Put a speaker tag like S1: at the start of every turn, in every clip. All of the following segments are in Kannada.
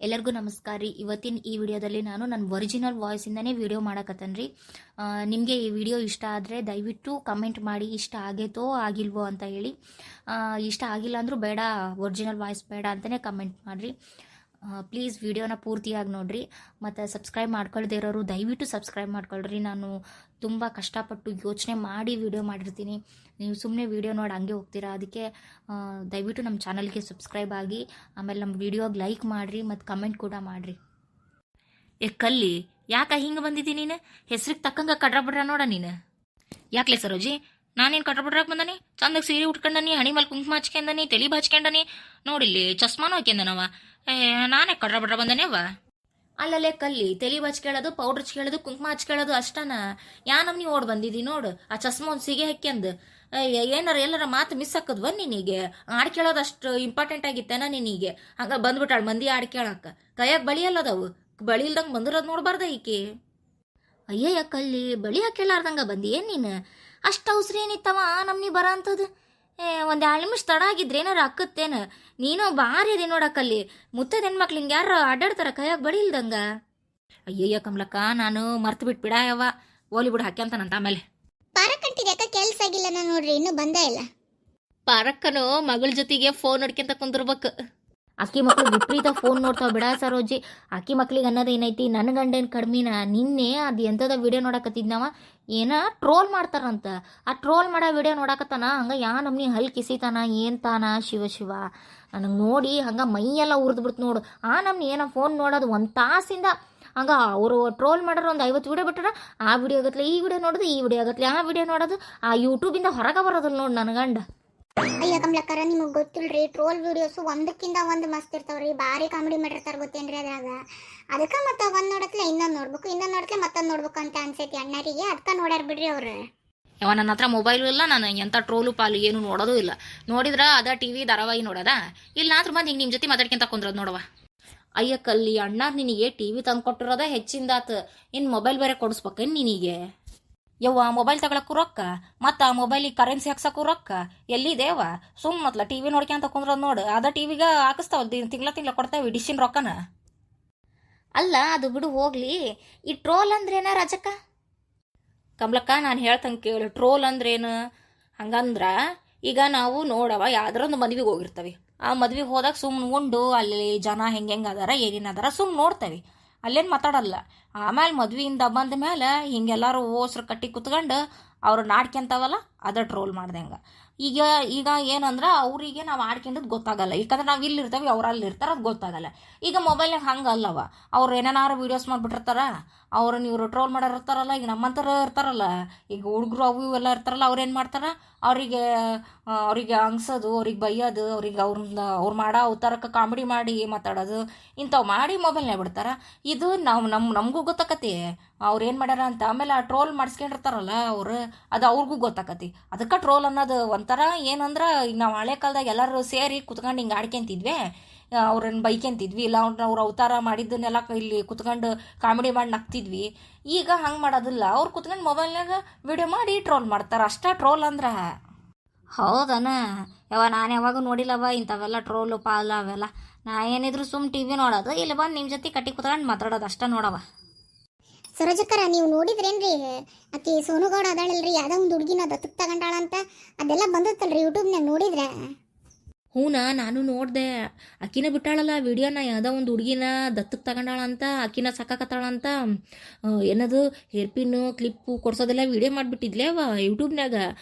S1: ಎಲ್ಲರಿಗೂ ನಮಸ್ಕಾರ ರೀ. ಇವತ್ತಿನ ಈ ವಿಡಿಯೋದಲ್ಲಿ ನಾನು ನನ್ನ ಒರಿಜಿನಲ್ ವಾಯ್ಸಿಂದನೇ ವಿಡಿಯೋ ಮಾಡಕತ್ತನ್ರಿ. ನಿಮಗೆ ಈ ವಿಡಿಯೋ ಇಷ್ಟ ಆದರೆ ದಯವಿಟ್ಟು ಕಮೆಂಟ್ ಮಾಡಿ ಇಷ್ಟ ಆಗೈತೋ ಆಗಿಲ್ವೋ ಅಂತ ಹೇಳಿ. ಇಷ್ಟ ಆಗಿಲ್ಲ ಅಂದರೂ ಬೇಡ, ಒರಿಜಿನಲ್ ವಾಯ್ಸ್ ಬೇಡ ಅಂತಲೇ ಕಮೆಂಟ್ ಮಾಡಿರಿ. ಪ್ಲೀಸ್ ವಿಡಿಯೋನ ಪೂರ್ತಿಯಾಗಿ ನೋಡಿರಿ. ಮತ್ತು ಸಬ್ಸ್ಕ್ರೈಬ್ ಮಾಡ್ಕೊಳ್ದೇ ಇರೋರು ದಯವಿಟ್ಟು ಸಬ್ಸ್ಕ್ರೈಬ್ ಮಾಡ್ಕೊಳ್ರಿ. ನಾನು ತುಂಬ ಕಷ್ಟಪಟ್ಟು ಯೋಚನೆ ಮಾಡಿ ವಿಡಿಯೋ ಮಾಡಿರ್ತೀನಿ. ನೀವು ಸುಮ್ಮನೆ ವಿಡಿಯೋ ನೋಡಿ ಹಂಗೆ ಹೋಗ್ತೀರಾ. ಅದಕ್ಕೆ ದಯವಿಟ್ಟು ನಮ್ಮ ಚಾನಲ್ಗೆ ಸಬ್ಸ್ಕ್ರೈಬ್ ಆಗಿ, ಆಮೇಲೆ ನಮ್ಮ ವಿಡಿಯೋಗೆ ಲೈಕ್ ಮಾಡಿರಿ ಮತ್ತು ಕಮೆಂಟ್ ಕೂಡ ಮಾಡಿರಿ. ಕಲ್ಲಿ ಯಾಕೆ ಹಿಂಗೆ ಬಂದಿದ್ದೀನಿ ನೀನು? ಹೆಸ್ರಿಗೆ ತಕ್ಕಂಗೆ ಕಡ್ರ ಬಿಡ್ರ ನೋಡ ನೀನು. ಯಾಕ್ಲೆ ಸರೋಜಿ, ನಾನೇನು ಕಡ್ರ ಬಿಡ್ರಾಕ್ ಬಂದನಿ? ಚಂದಾಗ ಸೀರೆ ಉಟ್ಕೊಂಡನಿ, ಹಣಿ ಮೇಲೆ ಕುಂಕುಮ ಹಚ್ಕೊಂಡನಿ, ತಲೆ ಬಾಚ್ಕೊಂಡನಿ, ನೋಡಿಲ್ಲಿ ಚಸ್ಮಾನು ಹಾಕ್ಯಂದನವ. ನಾನೇ ಕಡ್ರ ಬಿಡ್ರ ಬಂದನೆ ಅವ. ಅಲ್ಲಲ್ಲೇ ಕಲ್ಲಿ ತಲೆ ಬಚ್ಕೇಳೋದು, ಪೌಡ್ರ್ ಹಚ್ಕೇಳೋದು, ಕುಂಕುಮ ಹಚ್ಕೇಳೋದು ಅಷ್ಟನ. ಯಾ ನಮ್ನಿ ಓಡ್ ಬಂದಿದ್ದಿ ನೋಡು. ಆ ಚಸ್ಮ ಒಂದು ಸಿಗೆ ಹಾಕ್ಯಂದು ಏನಾರ ಎಲ್ಲರ ಮಾತು ಮಿಸ್ ಹಾಕದ್ವ ನಿನಗೆ? ಹಾಡು ಕೇಳೋದು ಅಷ್ಟು ಇಂಪಾರ್ಟೆಂಟ್ ಆಗಿತ್ತೇನ ನಿನಗೆ? ಹಂಗ ಬಂದ್ಬಿಟ್ಟಾಳ ಮಂದಿ ಹಾಡು ಕೇಳಕ್ಕೆ. ಕೈಯಾಗ ಬಳಿ ಅಲ್ಲದವು, ಬಳಿ ಇಲ್ದಂಗೆ ಬಂದಿರೋದು ನೋಡ್ಬಾರ್ದ ಈಕಿ. ಅಯ್ಯಯ್ಯ ಕಲ್ಲಿ, ಬಳಿ ಹಾಕೇಳಾರ್ದಂಗ ಬಂದಿ ಏನ್ ನೀನು? ಅಷ್ಟು ಅವಸರ ಏನಿತ್ತವ ನಮ್ನಿ ಬರ ಅಂತದು? ಒಂದು 2 ನಿಮಿಷ ತಡ ಆಗಿದ್ರೆ ಏನಾರ ಅಕ್ಕತ್ತೇನ? ನೀನು ಭಾರಿ ಅದೇ ನೋಡಕ್ಕಲ್ಲಿ. ಮುತ್ತದ ಹೆಣ್ಮಕ್ಳು ಹಿಂಗೆ ಯಾರು ಅಡ್ಡಾಡ್ತಾರ ಕೈಯಾಗ ಬಳಿ ಇಲ್ದಂಗ? ಅಯ್ಯಯ್ಯ ಕಮಲಕ್ಕ, ನಾನು ಮರ್ತು ಬಿಟ್ಟು ಬಿಡ ಯಾವ ಓಲಿ ಬಿಡು ಹಾಕ್ಯಂತಾನಂತ. ಆಮೇಲೆ
S2: ಪಾರಕ್ಕಂಟಿದ್ಯಾಕ ಕೆಲ್ಸ ಆಗಿಲ್ಲ ನಾನು ನೋಡ್ರಿ, ಇನ್ನೂ ಬಂದೇ ಇಲ್ಲ.
S1: ಪಾರಕ್ಕನು ಮಗಳ ಜೊತೆಗೆ ಫೋನ್ ನೋಡ್ಕೊಂತ ಕುಂದಿರ್ಬೇಕು. ಅಕ್ಕಿ ಮಕ್ಳು ವಿಪರೀತ ಫೋನ್ ನೋಡ್ತಾವ ಬಿಡ ಸರೋಜಿ. ಅಕ್ಕಿ ಮಕ್ಳಿಗೆ ಅನ್ನೋದೇನೈತಿ, ನನ್ನ ಗಂಡೇನು ಕಡ್ಮಿನ? ನಿನ್ನೆ ಅದು ಎಂಥದ ವಿಡಿಯೋ ನೋಡಕತ್ತಿದ್ನವ, ಏನ ಟ್ರೋಲ್ ಮಾಡ್ತಾರಂತ. ಆ ಟ್ರೋಲ್ ಮಾಡೋ ವಿಡಿಯೋ ನೋಡಕತ್ತಾನ. ಹಂಗೆ ಯಾ ನಮ್ನಿ ಹಲ್ ಕಿಸಿತಾನ ಏನ್ ತಾನ, ಶಿವ ಶಿವ. ನನಗೆ ನೋಡಿ ಹಂಗೆ ಮೈಯೆಲ್ಲ ಉರಿದ್ಬಿಡ್ತು ನೋಡು. ಆ ನಮ್ನಿ ಏನೋ ಫೋನ್ ನೋಡೋದು 1 ತಾಸಿಂದ. ಹಂಗ ಅವರು ಟ್ರೋಲ್ ಮಾಡೋರು ಒಂದು 50 ವಿಡಿಯೋ ಬಿಟ್ಟಾರ. ಆ ವಿಡಿಯೋ ಆಗತ್ಲೆ ಈ ವಿಡಿಯೋ ನೋಡೋದು, ಈ ವಿಡಿಯೋ ಆಗತ್ಲೆ ಆ ವಿಡಿಯೋ ನೋಡೋದು. ಆ ಯೂಟ್ಯೂಬಿಂದ ಹೊರಗೆ ಬರೋದಿಲ್ಲ ನೋಡಿ ನನ್ನ ಗಂಡ.
S2: ಅಯ್ಯ ಕಮಲಕ್ಕರ, ನಿಮಗೆ ಗೊತ್ತಿಲ್ರಿ, ಟ್ರೋಲ್ ವಿಡಿಯೋಸ್ ಒಂದಕ್ಕಿಂತ ಒಂದು ಮಸ್ತ್ ಇರ್ತಾವ್ರಿ. ಭಾರಿ ಕಾಮಿಡಿ ಮಾಡಿರ್ತಾರ ಗೊತ್ತೇನ್ರಿ ಅದ್ರಾಗ. ಅದಕ್ಕೆ ಮತ್ತೆ ಒಂದ್ ನೋಡತ್ಲೆ ಇನ್ನೊಂದು ನೋಡ್ಬೇಕು, ಇನ್ನೊಂದು ನೋಡತ್ಲೆ ಮತ್ತೊಂದು ನೋಡ್ಬೇಕು ಅಂತ ಅನ್ಸೈತಿ ಅಣ್ಣರಿಗೆ. ಅದಕ್ಕೆ ನೋಡ್ಯಾರ ಬಿಡ್ರಿ ಅವ್ರು.
S1: ಯಾವ ನನ್ನ ಹತ್ರ ಮೊಬೈಲು ಇಲ್ಲ, ನಾನು ಎಂಥ ಟ್ರೋಲು ಪಾಲು ಏನು ನೋಡೋದು ಇಲ್ಲ. ನೋಡಿದ್ರ ಅದ ಟಿವಿ ಧಾರಾವಾಹಿ ನೋಡೋದ ಇಲ್ಲ ಆದ್ರೂ ಬಂದು ಹಿಂಗೆ ನಿಮ್ಮ ಜೊತೆ ಮಾತಾಡ್ಕೊಂತ ಕುಂದ್ರದು ನೋಡವ. ಅಯ್ಯ ಕಲ್ಲಿ, ಅಣ್ಣ ನಿನಗೆ ಟಿವಿ ತಂದು ಕೊಟ್ಟಿರೋದ ಹೆಚ್ಚಿಂದಾತ, ಇನ್ನು ಮೊಬೈಲ್ ಬೇರೆ ಕೊಡಿಸ್ಬೇಕೇನು ನಿನಗೆ? ಯವ್ವ, ಮೊಬೈಲ್ ತಗೊಳಕ್ಕೂ ರೊಕ್ಕ, ಮತ್ತು ಆ ಮೊಬೈಲಿಗೆ ಕರೆನ್ಸಿ ಹಾಕ್ಸಕ್ಕೂ ರೊಕ್ಕ ಎಲ್ಲಿದೇವ? ಸುಮ್ಮ ಮೊದ್ಲ ಟಿವಿ ನೋಡ್ಕೊಂತ ಕುಂದ್ರದು ನೋಡು. ಅದ ಟಿವಿಗೆ ಹಾಕಿಸ್ತಾವಲ್ಲ, ತಿಂಗಳ ಕೊಡ್ತಾವೆ ಡಿಶಿನ ರೊಕ್ಕನ. ಅಲ್ಲ ಅದು ಬಿಡು ಹೋಗ್ಲಿ, ಈ ಟ್ರೋಲ್ ಅಂದ್ರೇನ ರಜಕ್ಕ? ಕಮಲಕ್ಕ, ನಾನು ಹೇಳ್ತಂಗೆ ಕೇಳು. ಟ್ರೋಲ್ ಅಂದ್ರೇನು ಹಂಗಂದ್ರ, ಈಗ ನಾವು ನೋಡವ ಯಾವ್ದಾರೊಂದು ಮದ್ವೆಗೆ ಹೋಗಿರ್ತೀವಿ. ಆ ಮದ್ವೆಗೆ ಹೋದಾಗ ಸುಮ್ಮನೆ ಉಂಡು ಅಲ್ಲಿ ಜನ ಹೆಂಗೆ ಅದಾರ ಏನೇನು ಅದಾರ ಸುಮ್ಮನೆ ನೋಡ್ತೇವೆ, ಅಲ್ಲೇನು ಮಾತಾಡಲ್ಲ. ಆಮೇಲೆ ಮದ್ವೆಯಿಂದ ಬಂದ ಮೇಲೆ ಹಿಂಗೆಲ್ಲರೂ ಓಸ್ರು ಕಟ್ಟಿ ಕುತ್ಕೊಂಡು ಅವ್ರು ನಾಡ್ಕೊಂತವಲ್ಲ, ಅದ ಟ್ರೋಲ್ ಮಾಡ್ದಂಗೆ. ಈಗ ಈಗ ಏನಂದ್ರೆ ಅವರಿಗೆ ನಾವು ಆಡ್ಕೊಂಡದ್ದು ಗೊತ್ತಾಗಲ್ಲ, ಯಾಕಂದ್ರೆ ನಾವು ಇಲ್ಲಿ ಇರ್ತೇವೆ, ಅವ್ರು ಅಲ್ಲಿ ಇರ್ತಾರೆ, ಅದು ಗೊತ್ತಾಗಲ್ಲ. ಈಗ ಮೊಬೈಲ್ನಾಗ ಹಂಗೆ ಅಲ್ಲವ, ಅವ್ರು ಏನೇನಾರು ವೀಡಿಯೋಸ್ ಮಾಡಿಬಿಟ್ಟಿರ್ತಾರ, ಅವ್ರನ್ನ ಇವರು ಟ್ರೋಲ್ ಮಾಡೋರಿರ್ತಾರಲ್ಲ. ಈಗ ನಮ್ಮಂಥರ ಇರ್ತಾರಲ್ಲ, ಈಗ ಹುಡುಗರು ಅವು ಇವೆಲ್ಲ ಇರ್ತಾರಲ್ಲ, ಅವ್ರು ಏನು ಮಾಡ್ತಾರೆ, ಅವರಿಗೆ ಅಂಗ್ಸೋದು, ಅವ್ರಿಗೆ ಬೈಯೋದು, ಅವ್ರು ಮಾಡೋ ಅವತಾರಕ್ಕೆ ಕಾಮಿಡಿ ಮಾಡಿ ಮಾತಾಡೋದು, ಇಂಥವು ಮಾಡಿ ಮೊಬೈಲ್ನಾಗ ಬಿಡ್ತಾರೆ. ಇದು ನಮಗೂ ಗೊತ್ತಾಕತಿ ಅವ್ರು ಏನು ಮಾಡ್ಯಾರ ಅಂತ. ಆಮೇಲೆ ಆ ಟ್ರೋಲ್ ಮಾಡಿಸ್ಕೊಂಡಿರ್ತಾರಲ್ಲ ಅವ್ರು, ಅದು ಅವ್ರಿಗೂ ಗೊತ್ತಾಕತಿ. ಅದಕ್ಕೆ ಟ್ರೋಲ್ ಅನ್ನೋದು ಒಂಥರ ಏನಂದ್ರೆ, ಈಗ ನಾವು ಹಳೆ ಕಾಲದಾಗ ಎಲ್ಲರೂ ಸೇರಿ ಕುತ್ಕೊಂಡು ಹಿಂಗೆ ಆಡ್ಕೊಂತಿದ್ವಿ, ಅವ್ರನ್ನ ಬೈಕೊಂತಿದ್ವಿ, ಇಲ್ಲ ಅವ್ರ ಅವತಾರ ಮಾಡಿದ್ದನ್ನೆಲ್ಲ ಇಲ್ಲಿ ಕುತ್ಕೊಂಡು ಕಾಮಿಡಿ ಮಾಡಿ ನಗ್ತಿದ್ವಿ. ಈಗ ಹಂಗೆ ಮಾಡೋದಿಲ್ಲ, ಅವ್ರು ಕುತ್ಕೊಂಡು ಮೊಬೈಲ್ನಾಗ ವಿಡಿಯೋ ಮಾಡಿ ಟ್ರೋಲ್ ಮಾಡ್ತಾರೆ. ಅಷ್ಟೇ ಟ್ರೋಲ್ ಅಂದ್ರೆ. ಹೌದನ ನಾನು ಯಾವಾಗ ನೋಡಿಲ್ಲವ ಇಂಥವೆಲ್ಲ ಟ್ರೋಲು ಪಾಲ ಅವೆಲ್ಲ. ನಾ ಏನಿದ್ರು ಸುಮ್ಮ ಟಿವಿ ನೋಡೋದು, ಇಲ್ಲಿ ಬಂದು ನಿಮ್ಮ ಜೊತೆ ಕಟ್ಟಿ ಕುತ್ಕೊಂಡು ಮಾತಾಡೋದು ಅಷ್ಟೇ ನೋಡವ.
S2: ಸರೋಜಕ್ಕರ, ನೀವು ನೋಡಿದ್ರೇನ್ರಿ ಆಕಿ ಸೋನುಗೌಡ ಅದಾಳಲ್ರಿ, ಯಾವ್ದೋ ಒಂದು ಹುಡುಗಿನ ದತ್ತಕ್ಕೆ ತಗೊಂಡಾಳಂತ, ಅದೆಲ್ಲ ಬಂದತ್ತಲ್ರಿ ಯೂಟ್ಯೂಬ್ನಾಗ ನೋಡಿದ್ರೆ?
S1: ಹೂನಾ, ನಾನು ನೋಡಿದೆ. ಅಕ್ಕಿನ ಬಿಟ್ಟಾಳಲ್ಲ ವಿಡಿಯೋನ, ಯಾವುದೋ ಒಂದು ಹುಡುಗಿನ ದತ್ತಕ್ಕೆ ತಗೊಂಡಾಳಂತ, ಅಕ್ಕಿನ ಸಾಕಾಕತ್ತಾಳಂತ. ಏನದು ಹೇರ್ ಪಿನ್ನು ಕ್ಲಿಪ್ಪು ಕೊಡ್ಸೋದೆಲ್ಲ ವಿಡಿಯೋ ಮಾಡಿಬಿಟ್ಟಿದ್ಲೇ ಅವ ಯೂಟ್ಯೂಬ್ನಾಗ.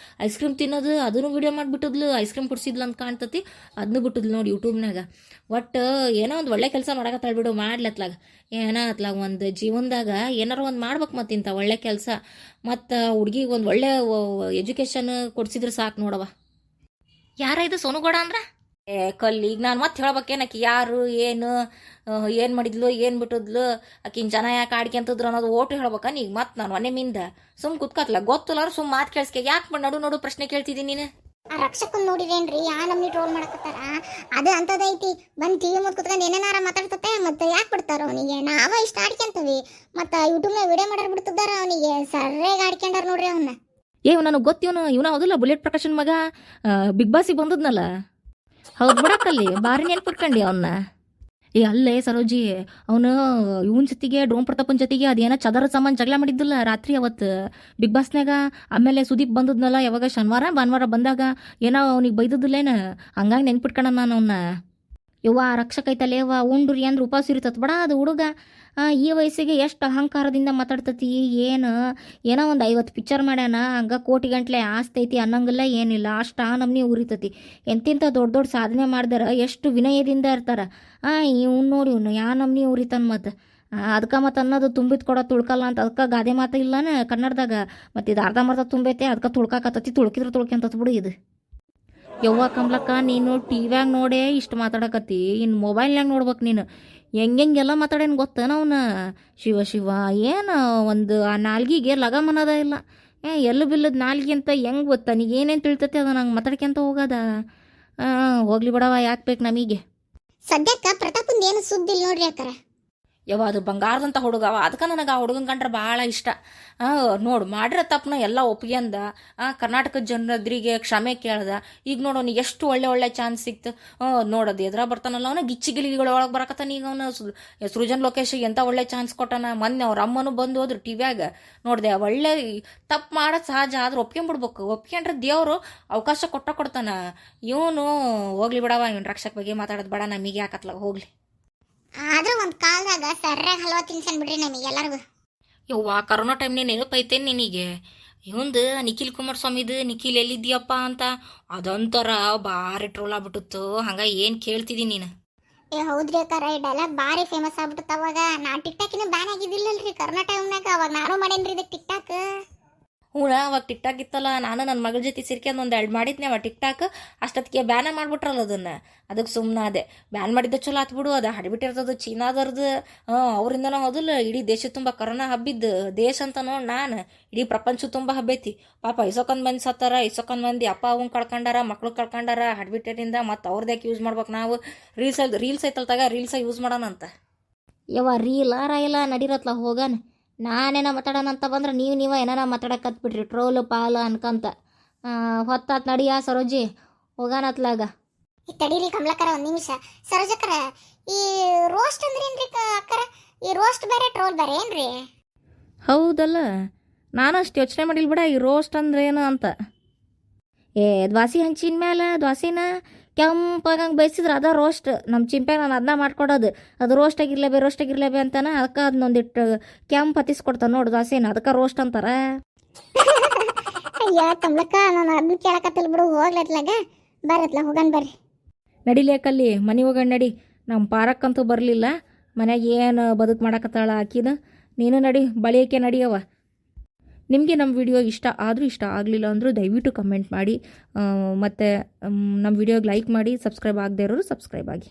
S1: ಐಸ್ ಕ್ರೀಮ್ ತಿನ್ನೋದು ಅದನ್ನು ವಿಡಿಯೋ ಮಾಡಿಬಿಟ್ಟಿದ್ಲು, ಐಸ್ ಕ್ರೀಮ್ ಕೊಡ್ಸಿದ್ಲು ಅಂತ ಕಾಣ್ತತಿ, ಅದನ್ನು ಬಿಟ್ಟಿದ್ಲು ನೋಡಿ ಯೂಟ್ಯೂಬ್ನಾಗ. ಒಟ್ಟು ಏನೋ ಒಂದು ಒಳ್ಳೆ ಕೆಲಸ ಮಾಡಕತ್ತಾಳ ಬಿಡು, ಮಾಡ್ಲತ್ಲಾಗ ಏನೋ ಅತ್ಲಾಗ ಒಂದು ಜೀವನದಾಗ ಏನಾರು ಒಂದು ಮಾಡ್ಬೇಕು ಮತ್ತಿಂತ ಒಳ್ಳೆ ಕೆಲಸ. ಮತ್ತು ಹುಡುಗಿಗೆ ಒಂದು ಒಳ್ಳೆ ಎಜುಕೇಷನ್ ಕೊಡ್ಸಿದ್ರೆ ಸಾಕು ನೋಡವ. ಯಾರ ಇದು ಸೋನುಗೌಡ ಅಂದ್ರೆ? ಕಲ್ಲಿ, ಈಗ ನಾನು ಮತ್ತೆ ಹೇಳ್ಬೇಕೇನಕಿ ಯಾರು ಏನು ಮಾಡಿದ್ಲು ಏನು ಬಿಟ್ಟಿದ್ಲು, ಆಕಿನ ಜನ ಯಾಕೆ ಆಡ್ಕೊಂತಿದ್ರು ಅನ್ನೋದು ಓಟು ಹೇಳ್ಬೇಕ ಈಗ ಮತ್ತೆ ನಾನು ಮನೆ ಮಿಂದ ಸುಮ್ಮ ಕುತ್ಕತ್ಲ ಗೊತ್ತಿಲ್ಲ ಸುಮ್ಮ ಮಾತು ಕೇಳಿಸ್ಕೆ ಯಾಕೆ ನಡು ಪ್ರಶ್ನೆ ಕೇಳ್ತಿದ್ದೀನಿ ನೀನು?
S2: ಆ ರಕ್ಷಕನ್ ನೋಡಿರೇನ್ರಿ, ಯಾ ನಮ್ನಿ ಟ್ರೋಲ್ ಮಾಡಕತ್ತಾರ? ಅದು ಅಂತದೈತಿ, ಬಂದು ಟಿವಿ ಮುಂದೆ ಕುತ್ಕೊಂಡು ಏನೇನಾರ ಮಾತಾಡ್ತತೆ, ಮತ್ತೆ ಯಾಕೆ ಬಿಡ್ತಾರ ಅವನಿಗೆ? ನಾವ ಇಷ್ಟ ಆಡ್ಕೊಂತೀವಿ, ಮತ್ತು ಯೂಟ್ಯೂಬ್ನಾಗ ವಿಡಿಯೋ ಮಾಡಾರ ಬಿಡ್ತಿದ್ದಾರ ಅವನಿಗೆ, ಸರ್ರೇಗ ಆಡ್ಕೊಂಡಾರ ನೋಡ್ರಿ ಅವನ್ನ.
S1: ನನಗೆ ಇವನು ಹೌದಿಲ್ಲ ಬುಲೆಟ್ ಪ್ರಕಾಶನ್ ಮಗ, ಬಿಗ್ ಬಾಸಿಗೆ ಬಂದದ್ನಲ್ಲ. ಹೌದು ಬಿಡಕ್ಕಲ್ಲಿ ಭಾರಿ ನೆನ್ಪಿಟ್ಕೊಂಡಿ ಅವನ್ನ. ಅಲ್ಲೇ ಸರೋಜಿ ಅವನು ಇವನ್ ಜೊತೆಗೆ ಡ್ರೋನ್ ಪ್ರತಾಪನ್ ಜೊತೆಗೆ ಅದೇನೋ ಚದರ ಸಾಮಾನು ಜಗಳ ಮಾಡಿದ್ದಿಲ್ಲ ರಾತ್ರಿ ಅವತ್ತು ಬಿಗ್ ಬಾಸ್ನಾಗ. ಆಮೇಲೆ ಸುದೀಪ್ ಬಂದದ್ನಲ್ಲ ಯಾವಾಗ ಶನಿವಾರ ಭಾನುವಾರ ಬಂದಾಗ ಏನೋ ಅವ್ನಿಗೆ ಬೈದದಿಲ್ಲೇನ, ಹಂಗಾಗಿ ನೆನ್ಪಿಟ್ಕಣ ನಾನು ಅವನ್ನ. ಯವ್ವ ರಕ್ಷಕ ಐತಲ್ಲ ಯವ್ವ, ಉಂಡ್ರಿ ಅಂದ್ರೆ ಉಪವಾಸ ಇರ್ತತ್ ಬಡ ಅದು ಹುಡುಗ. ಈ ವಯಸ್ಸಿಗೆ ಎಷ್ಟು ಅಹಂಕಾರದಿಂದ ಮಾತಾಡ್ತತಿ. ಏನೋ ಒಂದು 50 ಪಿಕ್ಚರ್ ಮಾಡ್ಯಾನ, ಹಂಗೆ ಕೋಟಿ ಗಂಟ್ಲೆ ಆಸ್ತಿ ಐತಿ ಅನ್ನಂಗಿಲ್ಲ ಏನಿಲ್ಲ, ಅಷ್ಟು ಆ ನಮ್ನಿ ಉರಿತತಿ. ಎಂತೆಂಥ ದೊಡ್ಡ ದೊಡ್ಡ ಸಾಧನೆ ಮಾಡ್ದಾರ ಎಷ್ಟು ವಿನಯದಿಂದ ಇರ್ತಾರ. ಇವ್ನು ನೋಡಿ ಇವ್ನು ಯಾ ನಮ್ನಿ ಉರಿತಾನ ಮತ್ತು ಅದಕ್ಕೆ ಮತ್ತು ಅನ್ನೋದು ತುಂಬಿದ್ ಕೊಡೋ ತುಳ್ಕಲ್ಲ ಅಂತ ಅದಕ್ಕೆ ಗಾದೆ ಮಾತು ಇಲ್ಲನ ಕನ್ನಡದಾಗ. ಮತ್ತು ಇದು ಅರ್ಧಂಬರ್ಧ ತುಂಬೈತೆ ಅದಕ್ಕೆ ತುಳ್ಕಾಕತ್ತತಿ, ತುಳ್ಕಿದ್ರೆ ತುಳ್ಕೊಂತತ್ ಬಿಡು ಇದು. ಯವ್ವ ಕಮ್ಲಕ್ಕ, ನೀನು ಟಿವ್ಯಾಗ ನೋಡೇ ಇಷ್ಟು ಮಾತಾಡಕತ್ತಿ, ಇನ್ನು ಮೊಬೈಲ್ನಾಗ ನೋಡ್ಬೇಕು ನೀನು. ಹೆಂಗೆಲ್ಲ ಮಾತಾಡೇನು ಗೊತ್ತೇನ ಅವನು. ಶಿವ ಶಿವ ಏನು ಒಂದು ಆ ನಾಲ್ಗಿಗೆ ಲಗಮನದ ಇಲ್ಲ. ಎಲ್ಲು ಬಿಲ್ಲದ ನಾಲ್ಗಿ ಅಂತ ಹೆಂಗೆ ಗೊತ್ತಾ ನೀಗ ಏನೇನು ತಿಳ್ತತಿ ಅದು ನಂಗೆ ಮಾತಾಡ್ಕೊಂತ ಹೋಗೋದ. ಹೋಗ್ಲಿ ಬಿಡವ, ಯಾಕೆ ಬೇಕು ನಮಗೆ.
S2: ಸದ್ಯಕ್ಕೆ ಪ್ರತಾಪಂದು ಏನು ಸುದ್ದಿ ಇಲ್ಲ ನೋಡ್ರಿ ಅಕ್ಕಾರ.
S1: ಯವ್ವ ಅದು ಬಂಗಾರದಂಥ ಹುಡುಗ ಅವ, ಅದಕ್ಕೆ ನನಗೆ ಆ ಹುಡುಗನ ಕಂಡ್ರೆ ಭಾಳ ಇಷ್ಟ. ನೋಡು ಮಾಡಿರೋ ತಪ್ಪನ ಎಲ್ಲ ಒಪ್ಪಿಗೆಂದ ಕರ್ನಾಟಕದ ಜನರದ್ರಿಗೆ ಕ್ಷಮೆ ಕೇಳ್ದ. ಈಗ ನೋಡು ಅವ್ನಿಗೆ ಎಷ್ಟು ಒಳ್ಳೆ ಚಾನ್ಸ್ ಸಿಕ್ತು. ನೋಡೋದು ಎದುರ ಬರ್ತಾನಲ್ಲ ಅವನ ಗಿಚ್ಚಿಗಿಲಿಗಳ ಒಳಗೆ ಬರಕತ್ತಾನ. ಈಗ ಅವನು ಸೃಜನ್ ಲೋಕೇಶಿಗೆ ಎಂಥ ಒಳ್ಳೆ ಚಾನ್ಸ್ ಕೊಟ್ಟಾನ. ಮೊನ್ನೆ ಅವ್ರ ಅಮ್ಮನೂ ಬಂದು ಹೋದ್ರು ಟಿವ್ಯಾಗ ನೋಡಿದೆ. ಒಳ್ಳೆ ತಪ್ಪು ಮಾಡೋದು ಸಹಜ, ಆದ್ರೆ ಒಪ್ಕೊಂಡ್ಬಿಡ್ಬೇಕು. ಒಪ್ಕೊಂಡ್ರೆ ದೇವರು ಅವಕಾಶ ಕೊಡ್ತಾನ. ಇವನು ಹೋಗ್ಲಿ ಬಿಡವ, ಇವನು ರಕ್ಷಕ ಬಗ್ಗೆ ಮಾತಾಡೋದು ಬೇಡ, ನಮಗೆ ಯಾಕತ್ಲಾಗ ಹೋಗ್ಲಿ.
S2: ಆದ್ರೂ ಒಂದು ಕಾಲದಾಗ ಸರ್ಯಾಗ ಹಲ್ವಾ ತಿನ್ಸನ್ ಬಿಡ್ರಿ ನಮಗೆ ಎಲ್ಲರಿಗೂ.
S1: ಯವ್ವ ಕರೋನಾ ಟೈಮ್ನೇ ನೆನಪೈತೇನು ನಿನಗೆ? ಇವಂದು ನಿಖಿಲ್ ಕುಮಾರಸ್ವಾಮಿದು ನಿಖಿಲ್ ಎಲ್ಲಿದ್ದೀಯಪ್ಪ ಅಂತ ಅದೊಂಥರ ಭಾರಿ ಟ್ರೋಲ್ ಆಗ್ಬಿಟ್ಟಿತ್ತು. ಹಂಗ ಏನು ಕೇಳ್ತಿದ್ದೀನಿ ನೀನು?
S2: ಹೌದ್ರಿ ಅಕ್ಕಾರ, ಈ ಡೈಲಾಗ್ ಭಾರಿ ಫೇಮಸ್ ಆಗ್ಬಿಟ್ಟು. ಅವಾಗ ನಾ ಟಿಕ್ಟಾಕಿನ ಬ್ಯಾನ್ ಆಗಿದ್ದಿಲ್ಲಲ್ರಿ ಕರೋನಾ ಟೈಮ್ನಾಗ, ಅವಾಗ ನಾನು ಮಾಡೇನ್ರಿ ಇದಕ್ಕೆ ಟಿಕ್ಟಾಕ್.
S1: ಹ್ಞೂ ಅವಾಗ ಟಿಕ್ಟಾಕ್ ಇತ್ತಲ್ಲ, ನಾನು ನನ್ನ ಮಗಳ ಜೊತೆ ಸೇರ್ಕೊಂಡು ಒಂದು 2 ಮಾಡಿದ್ನೆ ಅವ ಟಿಕ್ಟಾಕ್. ಅಷ್ಟೊತ್ತಿಗೆ ಬ್ಯಾನ ಮಾಡ್ಬಿಟ್ರಲ್ಲ ಅದನ್ನು, ಅದಕ್ಕೆ ಸುಮ್ಮನೆ ಅದೇ. ಬ್ಯಾನ್ ಮಾಡಿದ್ದ ಚಲೋ ಆತ್ಬಿಡು, ಅದು ಹಡಿಬಿಟ್ಟಿರ್ತದ ಚೀನಾದವ್ರದ್ದು. ಅವರಿಂದನೂ ಹೌದಿಲ್ಲ ಇಡೀ ದೇಶ ತುಂಬ ಕರೋನಾ ಹಬ್ಬಿದ್ದು. ದೇಶ ಅಂತ ನೋಡಿ ನಾನು ಇಡೀ ಪ್ರಪಂಚ ತುಂಬ ಹಬ್ಬೈತಿ. ಪಾಪ ಇಸೊಕೊಂದು ಮಂದಿ ಸತ್ತಾರ, ಇಸೊಕೊಂದು ಮಂದಿ ಅಪ್ಪ ಅವ್ನ ಕಳ್ಕೊಂಡಾರ, ಮಕ್ಳು ಕಳ್ಕೊಂಡಾರ ಹಡ್ಬಿಟ್ಟಿರಿಂದ. ಮತ್ತು ಅವ್ರದ್ಯಾಕೆ ಯೂಸ್ ಮಾಡ್ಬೇಕು ನಾವು? ರೀಲ್ಸ್ ಐತಲ್ ತಗ, ರೀಲ್ಸ ಯೂಸ್ ಮಾಡೋಣಂತ.
S2: ಯವ್ವ ರೀಲ ನಡಿರತ್ಲ ಹೋಗಾನ. ನಾನೇನ ಮಾತಾಡೋಣಂತ ಬಂದ್ರೆ ನೀವು ಏನಾರ ಮಾತಾಡಕತ್ಬಿಟ್ರಿ ಟ್ರೋಲು ಪಾಲು ಅನ್ಕಂತ. ಹೊತ್ತಾತ್ ನಡಿಯ ಸರೋಜಿ, ಹೋಗಾನತ್ಲಾಗ. ತಡೀರಿ ಕಮಲಕ್ಕರ ಒಂದು ನಿಮಿಷ. ಸರೋಜಕ್ಕರ, ಈ ರೋಸ್ಟ್ ಅಂದ್ರೆ ಏನ್ರಿ ಅಕ್ಕರ? ಈ ರೋಸ್ಟ್ ಬೇರೆ ಟ್ರೋಲ್ ಬೇರೆ ಏನ್ರಿ?
S1: ಹೌದಲ್ಲ, ನಾನು ಅಷ್ಟು ಯೋಚನೆ ಮಾಡಿಲ್ಲ ಬಿಡ ಈ ರೋಸ್ಟ್ ಅಂದ್ರೆ ಏನು ಅಂತ. ದ್ವಾಸಿ ಹಂಚಿನ ಮೇಲೆ ದ್ವಾಸಿನ ಕೆಂಪಾಗಂಗೆ ಬಯಸಿದ್ರೆ ಅದ ರೋಸ್ಟ್. ನಮ್ಮ ಚಿಂಪ್ಯಾಗ ನಾನು ಅದನ್ನ ಮಾಡ್ಕೊಡೋದು. ಅದು ರೋಸ್ಟ್ ಆಗಿರ್ಲೇಬೇ ಅಂತಾನೆ. ಅದಕ್ಕೆ ಅದನ್ನೊಂದಿಟ್ಟು ಕೆಂಪು ಹತ್ತಿಸ್ಕೊಡ್ತಾನೆ ನೋಡು ದ್ವಾಸಿನ, ಅದಕ್ಕೆ ರೋಸ್ಟ್ ಅಂತಾರ.
S2: ಅಯ್ಯ ಕಮಲಕ್ಕ, ನಾನು ಅದನ್ನ ಕೇಳಕತ್ತಿಲ್ಲ ಬಿಡು, ಹೋಗ್ಲತ್ಲಾಗ ಬರತ್ಲ ಹೋಗನ್ ಬರ್ರಿ.
S1: ನಡಿಲೇಕಲ್ಲಿ ಮನೆ ಹೋಗೋಣ ನಡಿ. ನಮ್ಮ ಪಾರಕ್ಕಂತೂ ಬರಲಿಲ್ಲ, ಮನ್ಯಾಗ ಏನು ಬದುಕು ಮಾಡಕತ್ತಾಳ ಆಕಿನ. ನೀನು ನಡಿ, ಬಳಿಯಕ್ಕೆ ನಡಿಯವ. ನಿಮಗೆ ನಮ್ಮ ವಿಡಿಯೋ ಇಷ್ಟ ಆದರೂ ಇಷ್ಟ ಆಗಲಿಲ್ಲ ಅಂದರೂ ದಯವಿಟ್ಟು ಕಮೆಂಟ್ ಮಾಡಿ, ಮತ್ತು ನಮ್ಮ ವಿಡಿಯೋಗೆ ಲೈಕ್ ಮಾಡಿ. ಸಬ್ಸ್ಕ್ರೈಬ್ ಆಗದೇ ಇರೋರು ಸಬ್ಸ್ಕ್ರೈಬ್ ಆಗಿ.